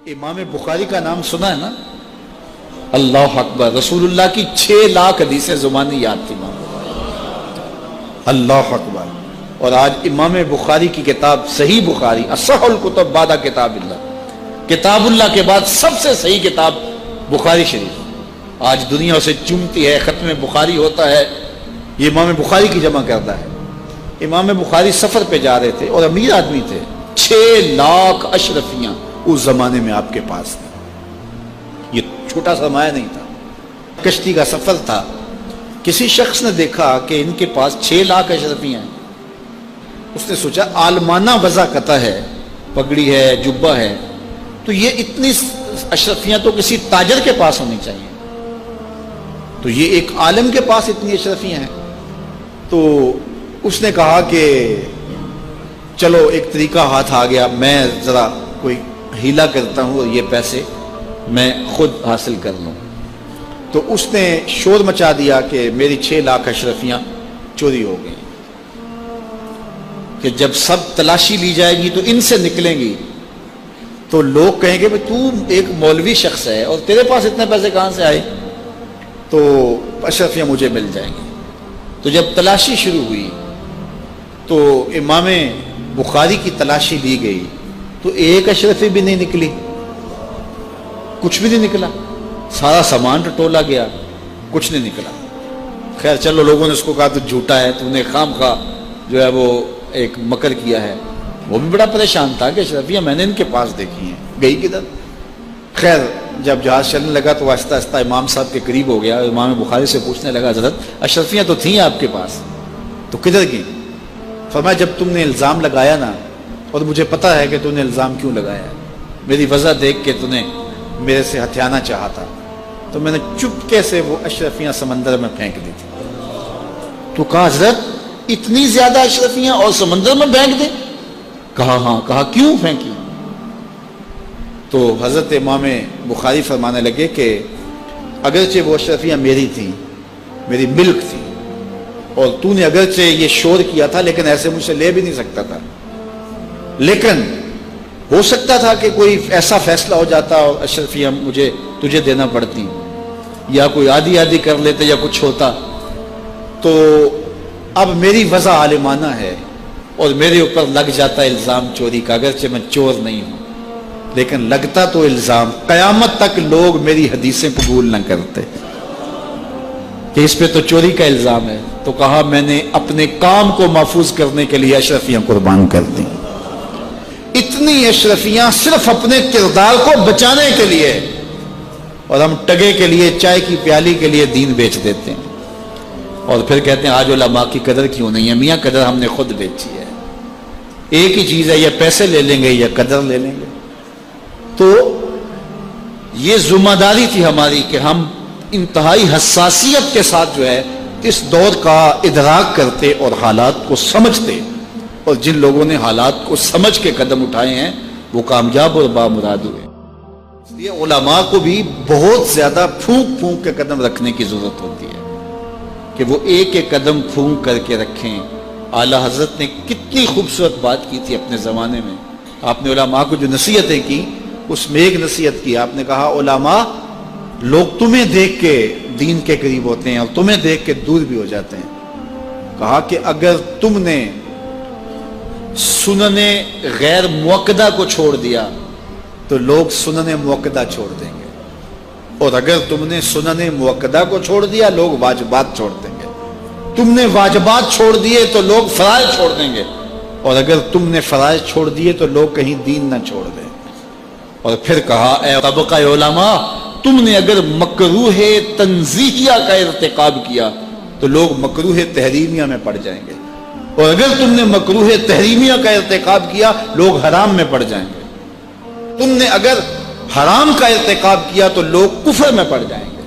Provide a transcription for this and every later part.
امام بخاری کا نام سنا ہے نا؟ اللہ اکبر، رسول اللہ کی 6 لاکھ حدیثیں زبانی یاد تھی امام بخاری، اللہ اکبر۔ اور آج امام بخاری کی کتاب صحیح بخاری، اصح الکتب بعد کتاب اللہ، کتاب اللہ کے بعد سب سے صحیح کتاب بخاری شریف آج دنیا اسے چومتی ہے، ختم بخاری ہوتا ہے، یہ امام بخاری کی جمع کرتا ہے۔ امام بخاری سفر پہ جا رہے تھے اور امیر آدمی تھے، 6 لاکھ اشرفیاں اس زمانے میں آپ کے پاس تھے، یہ چھوٹا سرمایہ نہیں تھا، کشتی کا سفر تھا۔ کسی شخص نے دیکھا کہ ان کے پاس 6 لاکھ اشرفیاں ہیں، اس نے سوچا عالمانہ وضع قطع ہے، پگڑی ہے، جبہ ہے، تو یہ اتنی اشرفیاں تو کسی تاجر کے پاس ہونی چاہیے، تو یہ ایک عالم کے پاس اتنی اشرفیاں ہیں۔ تو اس نے کہا کہ چلو ایک طریقہ ہاتھ آ گیا، میں ذرا کوئی ہیلا کرتا ہوں اور یہ پیسے میں خود حاصل کر لوں۔ تو اس نے شور مچا دیا کہ میری 6 لاکھ اشرفیاں چوری ہو گئیں، کہ جب سب تلاشی لی جائے گی تو ان سے نکلیں گی تو لوگ کہیں گے تو ایک مولوی شخص ہے اور تیرے پاس اتنے پیسے کہاں سے آئے، تو اشرفیاں مجھے مل جائیں گی۔ تو جب تلاشی شروع ہوئی تو امام بخاری کی تلاشی لی گئی تو ایک اشرفی بھی نہیں نکلی، کچھ بھی نہیں نکلا، سارا سامان ٹٹولا گیا، کچھ نہیں نکلا۔ خیر چلو، لوگوں نے اس کو کہا تو جھوٹا ہے، تو نے خام خواہ جو ہے وہ ایک مکر کیا ہے۔ وہ بھی بڑا پریشان تھا کہ اشرفیاں میں نے ان کے پاس دیکھی ہیں، گئی کدھر؟ خیر جب جہاز چلنے لگا تو آہستہ آہستہ امام صاحب کے قریب ہو گیا، امام بخاری سے پوچھنے لگا حضرت اشرفیاں تو تھیں آپ کے پاس، تو کدھر گئیں؟ فرمایا جب تم نے الزام لگایا نا، اور مجھے پتہ ہے کہ تم نے الزام کیوں لگایا ہے، میری وجہ دیکھ کے تم نے میرے سے ہتھیانا چاہا تھا، تو میں نے چپکے سے وہ اشرفیاں سمندر میں پھینک دی تھی۔ تو کہا حضرت اتنی زیادہ اشرفیاں اور سمندر میں پھینک دیں؟ کہا ہاں۔ کہا کیوں پھینکی؟ تو حضرت امام بخاری فرمانے لگے کہ اگرچہ وہ اشرفیاں میری تھیں، میری ملک تھی، اور تو نے اگرچہ یہ شور کیا تھا لیکن ایسے مجھ سے لے بھی نہیں سکتا تھا، لیکن ہو سکتا تھا کہ کوئی ایسا فیصلہ ہو جاتا اور اشرفیاں مجھے تجھے دینا پڑتی، یا کوئی آدھی آدھی کر لیتے یا کچھ ہوتا، تو اب میری وضع عالمانہ ہے اور میرے اوپر لگ جاتا الزام چوری کا، اگرچہ میں چور نہیں ہوں لیکن لگتا تو الزام، قیامت تک لوگ میری حدیثیں قبول نہ کرتے کہ اس پہ تو چوری کا الزام ہے۔ تو کہا میں نے اپنے کام کو محفوظ کرنے کے لیے اشرفیاں قربان کر دیں، اتنی اشرفیاں صرف اپنے کردار کو بچانے کے لیے، اور ہم ٹگے کے لیے، چائے کی پیالی کے لیے دین بیچ دیتے ہیں، اور پھر کہتے ہیں آج علماء کی قدر کیوں نہیں ہے؟ میاں قدر ہم نے خود بیچی ہے، ایک ہی چیز ہے، یا پیسے لے لیں گے یا قدر لے لیں گے۔ تو یہ ذمہ داری تھی ہماری کہ ہم انتہائی حساسیت کے ساتھ جو ہے اس دور کا ادراک کرتے اور حالات کو سمجھتے، اور جن لوگوں نے حالات کو سمجھ کے قدم اٹھائے ہیں وہ کامیاب اور بامراد ہوئے۔ اس لیے علماء کو بھی بہت زیادہ پھونک پھونک کے قدم رکھنے کی ضرورت ہوتی ہے کہ وہ ایک ایک قدم پھونک کر کے رکھیں۔ اعلیٰ حضرت نے کتنی خوبصورت بات کی تھی اپنے زمانے میں، آپ نے علماء کو جو نصیحتیں کی اس میں ایک نصیحت کی، آپ نے کہا علماء لوگ تمہیں دیکھ کے دین کے قریب ہوتے ہیں اور تمہیں دیکھ کے دور بھی ہو جاتے ہیں۔ کہا کہ اگر تم نے سنن غیر موقدہ کو چھوڑ دیا تو لوگ سنن موقدہ چھوڑ دیں گے، اور اگر تم نے سنن موقدہ کو چھوڑ دیا لوگ واجبات چھوڑ دیں گے، تم نے واجبات چھوڑ دیے تو لوگ فرائض چھوڑ دیں گے، اور اگر تم نے فرائض چھوڑ دیے تو لوگ کہیں دین نہ چھوڑ دیں۔ اور پھر کہا اے طبقہ علماء، تم نے اگر مکروہ تنزیہیہ کا ارتکاب کیا تو لوگ مکروہ تحریمیہ میں پڑ جائیں گے، اور اگر تم نے مکروہ تحریمیہ کا ارتکاب کیا لوگ حرام میں پڑ جائیں گے، تم نے اگر حرام کا ارتکاب کیا تو لوگ کفر میں پڑ جائیں گے۔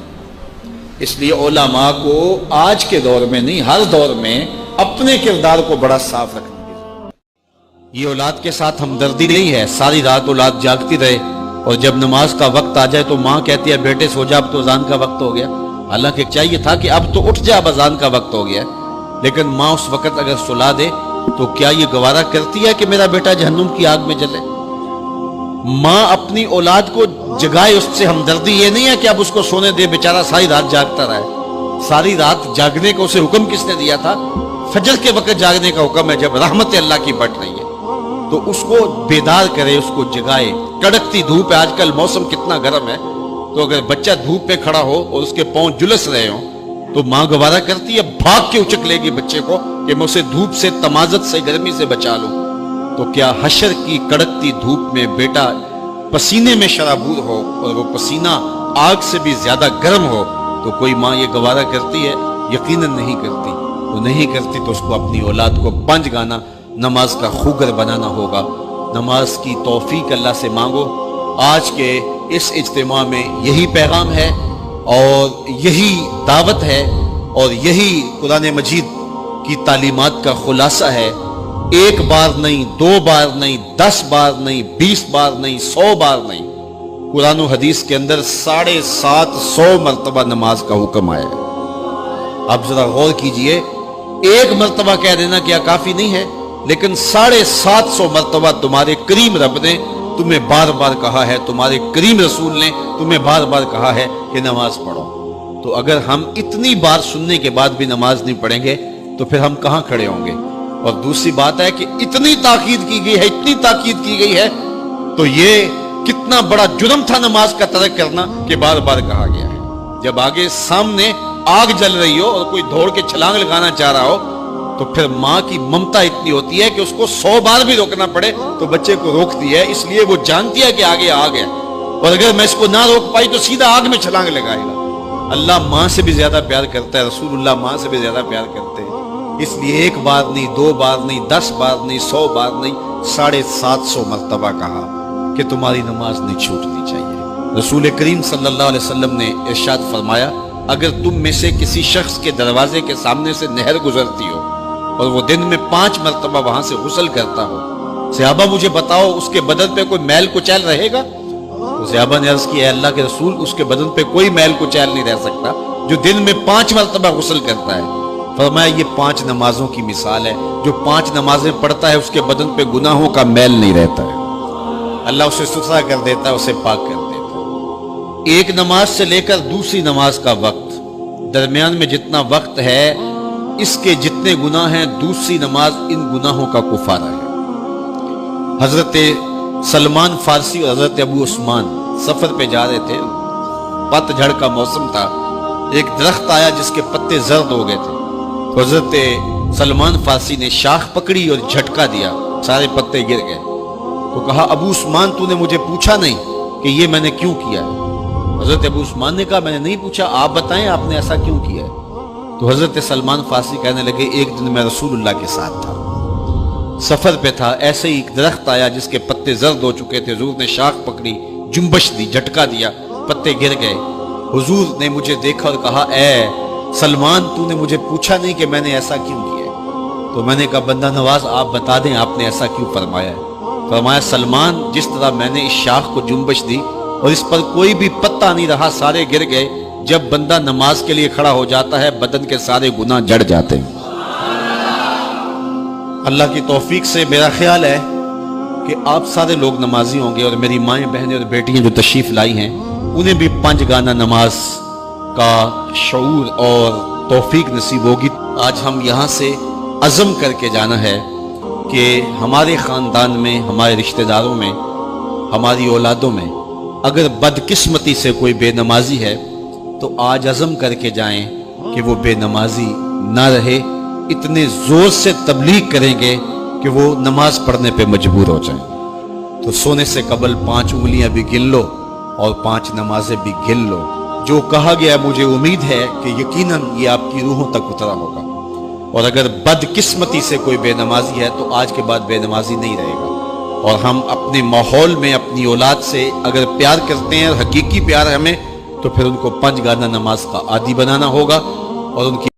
اس لیے علماء کو آج کے دور میں نہیں، ہر دور میں اپنے کردار کو بڑا صاف رکھنا۔ یہ اولاد کے ساتھ ہمدردی نہیں ہے، ساری رات اولاد جاگتی رہے اور جب نماز کا وقت آ جائے تو ماں کہتی ہے بیٹے سو جا، اب تو اذان کا وقت ہو گیا، حالانکہ چاہیے تھا کہ اب تو اٹھ جا، اب اذان کا وقت ہو گیا، لیکن ماں اس وقت اگر سلا دے تو کیا یہ گوارا کرتی ہے کہ میرا بیٹا جہنم کی آگ میں جلے؟ ماں اپنی اولاد کو جگائے، اس سے ہمدردی یہ نہیں ہے کہ اب اس کو سونے دے، بیچارہ ساری رات جاگتا رہے۔ ساری رات جاگنے کا اسے حکم کس نے دیا تھا؟ فجر کے وقت جاگنے کا حکم ہے جب رحمت اللہ کی بٹ رہی ہے، تو اس کو بیدار کرے، اس کو جگائے۔ کڑکتی دھوپ ہے، آج کل موسم کتنا گرم ہے، تو اگر بچہ دھوپ پہ کھڑا ہو اور اس کے پاؤں جلس رہے ہوں تو ماں گوارا کرتی ہے، بھاگ کے اچک لے گی بچے کو کہ میں اسے دھوپ سے، تمازت سے، گرمی سے بچا لوں۔ تو کیا حشر کی کڑکتی دھوپ میں بیٹا پسینے میں شرابور ہو اور وہ پسینہ آگ سے بھی زیادہ گرم ہو تو کوئی ماں یہ گوارا کرتی ہے؟ یقیناً نہیں کرتی۔ وہ نہیں کرتی تو اس کو اپنی اولاد کو 5 گانا نماز کا خوگر بنانا ہوگا۔ نماز کی توفیق اللہ سے مانگو۔ آج کے اس اجتماع میں یہی پیغام ہے اور یہی دعوت ہے اور یہی قرآن مجید کی تعلیمات کا خلاصہ ہے۔ 1 بار نہیں، 2 بار نہیں، 10 بار نہیں، 20 بار نہیں، 100 بار نہیں، قرآن و حدیث کے اندر 750 مرتبہ نماز کا حکم آیا ہے۔ اب ذرا غور کیجئے، 1 مرتبہ کہہ دینا کیا کافی نہیں ہے؟ لیکن 750 مرتبہ تمہارے کریم رب نے تمہیں بار بار کہا ہے، تمہارے کریم رسول نے تمہیں بار بار کہا ہے کہ نماز پڑھو۔ تو اگر ہم اتنی بار سننے کے بعد بھی نماز نہیں پڑھیں گے تو پھر ہم کہاں کھڑے ہوں گے؟ اور دوسری بات ہے کہ اتنی تاکید کی گئی ہے، اتنی تاکید کی گئی ہے، تو یہ کتنا بڑا جرم تھا نماز کا ترک کرنا کہ بار بار کہا گیا ہے۔ جب آگے سامنے آگ جل رہی ہو اور کوئی دوڑ کے چھلانگ لگانا چاہ رہا ہو تو پھر ماں کی ممتا اتنی ہوتی ہے کہ اس کو 100 بار بھی روکنا پڑے تو بچے کو روکتی ہے، اس لیے وہ جانتی ہے کہ آگے آگ ہے، اور اگر میں اس کو نہ روک پائی تو سیدھا آگ میں چھلانگ لگائے گا۔ اللہ ماں سے بھی زیادہ پیار کرتا ہے، رسول اللہ ماں سے بھی زیادہ پیار کرتے ہیں، اس لیے 1 بار نہیں، 2 بار نہیں، 10 بار نہیں، 100 بار نہیں، 750 مرتبہ کہا کہ تمہاری نماز نہیں چھوٹنی چاہیے۔ رسول کریم صلی اللہ علیہ وسلم نے ارشاد فرمایا، اگر تم میں سے کسی شخص کے دروازے کے سامنے سے نہر گزرتی ہو اور وہ دن میں 5 مرتبہ وہاں سے غسل کرتا ہو، صحابہ مجھے بتاؤ اس کے بدن پہ کوئی میل کچیل رہے گا؟ تو صحابہ نے عرض کی، اے اللہ کے رسول، اس کے بدن پہ کوئی میل کچیل نہیں رہ سکتا جو دن میں 5 مرتبہ غسل کرتا ہے۔ فرمایا یہ 5 نمازوں کی مثال ہے، جو 5 نمازیں پڑھتا ہے اس کے بدن پہ گناہوں کا میل نہیں رہتا ہے، اللہ اسے ستھرا کر دیتا ہے، اسے پاک کر دیتا ہے۔ ایک نماز سے لے کر دوسری نماز کا وقت، درمیان میں جتنا وقت ہے اس کے جتنے گناہ ہیں، دوسری نماز ان گناہوں کا کفارہ ہے۔ حضرت سلمان فارسی اور حضرت ابو عثمان سفر پہ جا رہے تھے، پت جھڑ کا موسم تھا، ایک درخت آیا جس کے پتے زرد ہو گئے تھے، تو حضرت سلمان فارسی نے شاخ پکڑی اور جھٹکا دیا، سارے پتے گر گئے۔ تو کہا، ابو عثمان تو نے مجھے پوچھا نہیں کہ یہ میں نے کیوں کیا ہے؟ حضرت ابو عثمان نے کہا، میں نے نہیں پوچھا، آپ بتائیں آپ نے ایسا کیوں کیا ہے؟ تو حضرت سلمان فارسی کہنے لگے، ایک دن میں رسول اللہ کے ساتھ تھا، سفر پہ تھا، ایسے ہی ایک درخت آیا جس کے پتے زرد ہو چکے تھے، حضور نے شاخ پکڑی، جنبش دی، جھٹکا دیا، پتے گر گئے۔ حضور نے مجھے دیکھا اور کہا، اے سلمان تو نے مجھے پوچھا نہیں کہ میں نے ایسا کیوں کیا ہے؟ تو میں نے کہا، بندہ نواز آپ بتا دیں آپ نے ایسا کیوں فرمایا ہے؟ فرمایا، سلمان جس طرح میں نے اس شاخ کو جنبش دی اور اس پر کوئی بھی پتا نہیں رہا، سارے گر گئے، جب بندہ نماز کے لیے کھڑا ہو جاتا ہے بدن کے سارے گناہ جڑ جاتے ہیں۔ اللہ کی توفیق سے میرا خیال ہے کہ آپ سارے لوگ نمازی ہوں گے، اور میری مائیں، بہنیں اور بیٹیاں جو تشریف لائی ہیں انہیں بھی 5 گانا نماز کا شعور اور توفیق نصیب ہوگی۔ آج ہم یہاں سے عزم کر کے جانا ہے کہ ہمارے خاندان میں، ہمارے رشتہ داروں میں، ہماری اولادوں میں اگر بدقسمتی سے کوئی بے نمازی ہے تو آج عزم کر کے جائیں کہ وہ بے نمازی نہ رہے، اتنے زور سے تبلیغ کریں گے کہ وہ نماز پڑھنے پہ مجبور ہو جائیں۔ تو سونے سے قبل 5 انگلیاں بھی گن لو اور 5 نمازیں بھی گن لو۔ جو کہا گیا مجھے امید ہے کہ یقیناً یہ آپ کی روحوں تک اترا ہوگا، اور اگر بدقسمتی سے کوئی بے نمازی ہے تو آج کے بعد بے نمازی نہیں رہے گا۔ اور ہم اپنے ماحول میں اپنی اولاد سے اگر پیار کرتے ہیں، حقیقی پیار ہے ہمیں، تو پھر ان کو 5 گانا نماز کا عادی بنانا ہوگا اور ان کی